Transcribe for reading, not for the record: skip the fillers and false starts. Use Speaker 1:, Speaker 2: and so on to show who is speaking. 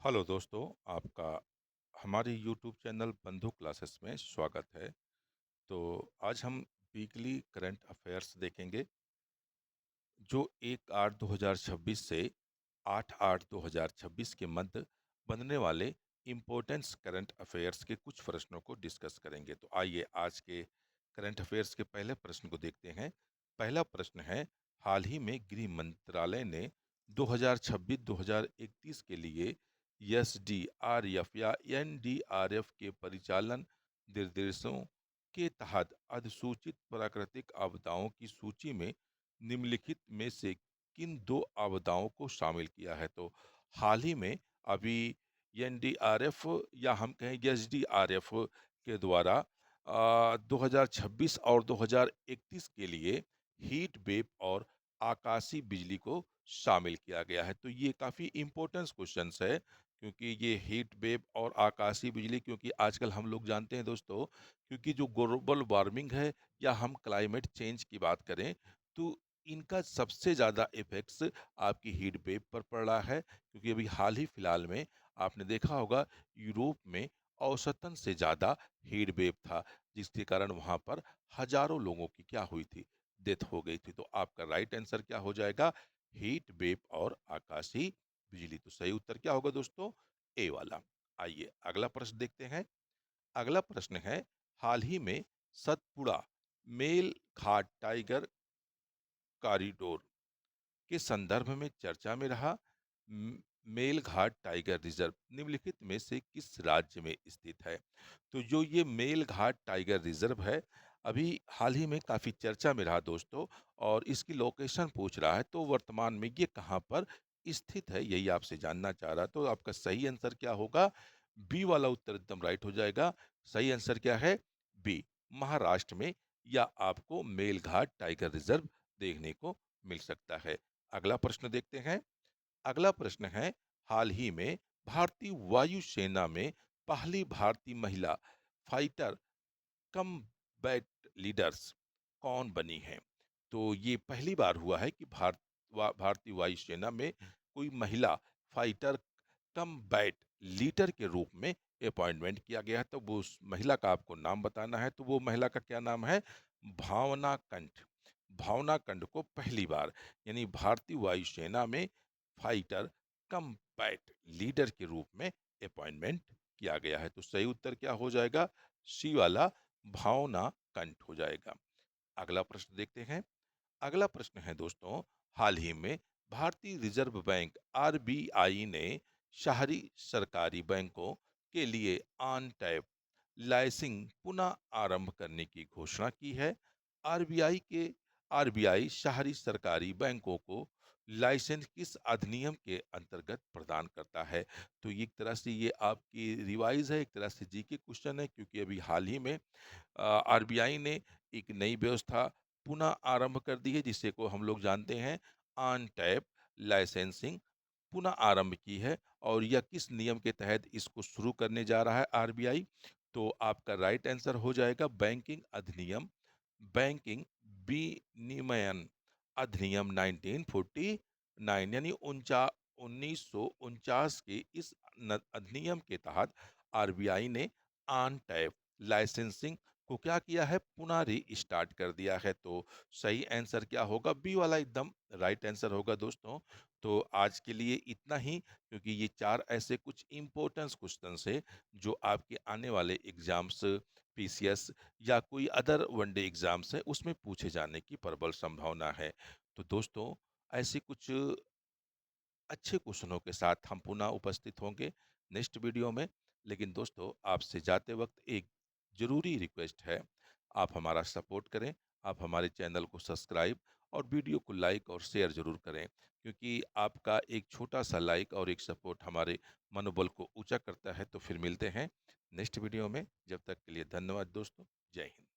Speaker 1: Hello दोस्तों, आपका हमारे यूट्यूब चैनल बंधु क्लासेस में स्वागत है। तो आज हम वीकली करंट अफेयर्स देखेंगे जो 1/8/2026 से 8/8/2026 के मध्य बनने वाले इम्पोर्टेंट्स करंट अफेयर्स के कुछ प्रश्नों को डिस्कस करेंगे। तो आइए आज के करंट अफेयर्स के पहले प्रश्न को देखते हैं। पहला प्रश्न है, हाल ही में गृह मंत्रालय ने 2026-2031 के लिए एसडीआरएफ या एनडीआरएफ के परिचालन निर्देशों के तहत अधिसूचित प्राकृतिक आपदाओं की सूची में निम्नलिखित में से किन दो आपदाओं को शामिल किया है। तो हाल ही में अभी एनडीआरएफ या हम कहें एसडीआरएफ के द्वारा 2026 और 2031 के लिए हीट वेव और आकाशीय बिजली को शामिल किया गया है। तो ये काफ़ी इम्पोर्टेंट क्वेश्चंस है, क्योंकि ये हीट वेव और आकाशीय बिजली, क्योंकि आजकल हम लोग जानते हैं दोस्तों, क्योंकि जो ग्लोबल वार्मिंग है या हम क्लाइमेट चेंज की बात करें, तो इनका सबसे ज़्यादा इफ़ेक्ट्स आपकी हीट वेव पर पड़ रहा है। क्योंकि अभी हाल ही फिलहाल में आपने देखा होगा, यूरोप में औसतन से ज़्यादा हीट वेव था, जिसके कारण वहाँ पर हज़ारों लोगों की क्या हुई थी, डेथ हो गई थी। तो आपका राइट आंसर क्या हो जाएगा? हीट वेव और आकाशीय बिजली। तो सही उत्तर क्या होगा दोस्तों? ए वाला। आइए अगला प्रश्न देखते हैं। अगला प्रश्न है, हाल ही में सतपुड़ा मेल घाट टाइगर कॉरिडोर के संदर्भ में चर्चा में रहा मेलघाट टाइगर रिजर्व निम्नलिखित में से किस राज्य में स्थित है? तो जो ये मेलघाट टाइगर रिजर्व है, अभी हाल ही में काफी चर्चा में रहा दोस्तों, और इसकी लोकेशन पूछ रहा है, तो वर्तमान में ये कहाँ पर स्थित है, यही आपसे जानना चाह रहा। तो आपका सही आंसर क्या होगा? बी वाला उत्तर एकदम राइट हो जाएगा। सही आंसर क्या है? बी, महाराष्ट्र में, या आपको मेलघाट टाइगर रिजर्व देखने को मिल सकता है। अगला प्रश्न देखते हैं। अगला प्रश्न है, हाल ही में भारतीय वायुसेना में पहली भारतीय महिला फाइटर कम्बैट लीडर्स कौन बनी हैं? तो ये पहली बार हुआ है कि भारतीय वायुसेना में कोई महिला फाइटर कम्बैट लीडर के रूप में अपॉइंटमेंट किया गया है। तो वो उस महिला का आपको नाम बताना है। तो वो महिला का क्या नाम है? भावना कंठ। भावना कंठ को पहली बार, यानी भारतीय वायुसेना में फाइटर कम्बैट लीडर के रूप में अपॉइंटमेंट किया गया है। तो सही उत्तर क्या हो जाएगा? सी वाला, भावना कंठ हो जाएगा। अगला प्रश्न देखते हैं। अगला प्रश्न है दोस्तों, हाल ही में भारतीय रिजर्व बैंक आरबीआई ने शहरी सरकारी बैंकों के लिए ऑन टैप लाइसेंसिंग पुनः आरंभ करने की घोषणा की है। आरबीआई के आरबीआई शहरी सरकारी बैंकों को लाइसेंस किस अधिनियम के अंतर्गत प्रदान करता है? तो एक तरह से ये आपकी रिवाइज है, एक तरह से जी के क्वेश्चन है, क्योंकि अभी हाल ही में आरबीआई ने एक नई व्यवस्था पुनः आरंभ कर दी है, जिसे को हम लोग जानते हैं ऑन टैप लाइसेंसिंग पुनः आरंभ की है। और यह किस नियम के तहत इसको शुरू करने जा रहा है आरबीआई? तो आपका राइट आंसर हो जाएगा बैंकिंग अधिनियम, बैंकिंग विनियमन अधिनियम 1949, यानी 1949 के इस अधिनियम के तहत आरबीआई ने ऑन टैप लाइसेंसिंग को क्या किया है? पुनः रीस्टार्ट कर दिया है। तो सही आंसर क्या होगा? बी वाला एकदम राइट आंसर होगा दोस्तों। तो आज के लिए इतना ही, क्योंकि ये चार ऐसे कुछ इंपॉर्टेंट क्वेश्चंस है जो आपके आने वाले एग्जाम्स, पीसीएस या कोई अदर वनडे एग्जाम्स है, उसमें पूछे जाने की प्रबल संभावना है। तो दोस्तों, ऐसे कुछ अच्छे क्वेश्चनों के साथ हम पुनः उपस्थित होंगे नेक्स्ट वीडियो में। लेकिन दोस्तों, आपसे जाते वक्त एक जरूरी रिक्वेस्ट है, आप हमारा सपोर्ट करें, आप हमारे चैनल को सब्सक्राइब और वीडियो को लाइक और शेयर जरूर करें, क्योंकि आपका एक छोटा सा लाइक और एक सपोर्ट हमारे मनोबल को ऊंचा करता है। तो फिर मिलते हैं नेक्स्ट वीडियो में। जब तक के लिए धन्यवाद दोस्तों। जय हिंद।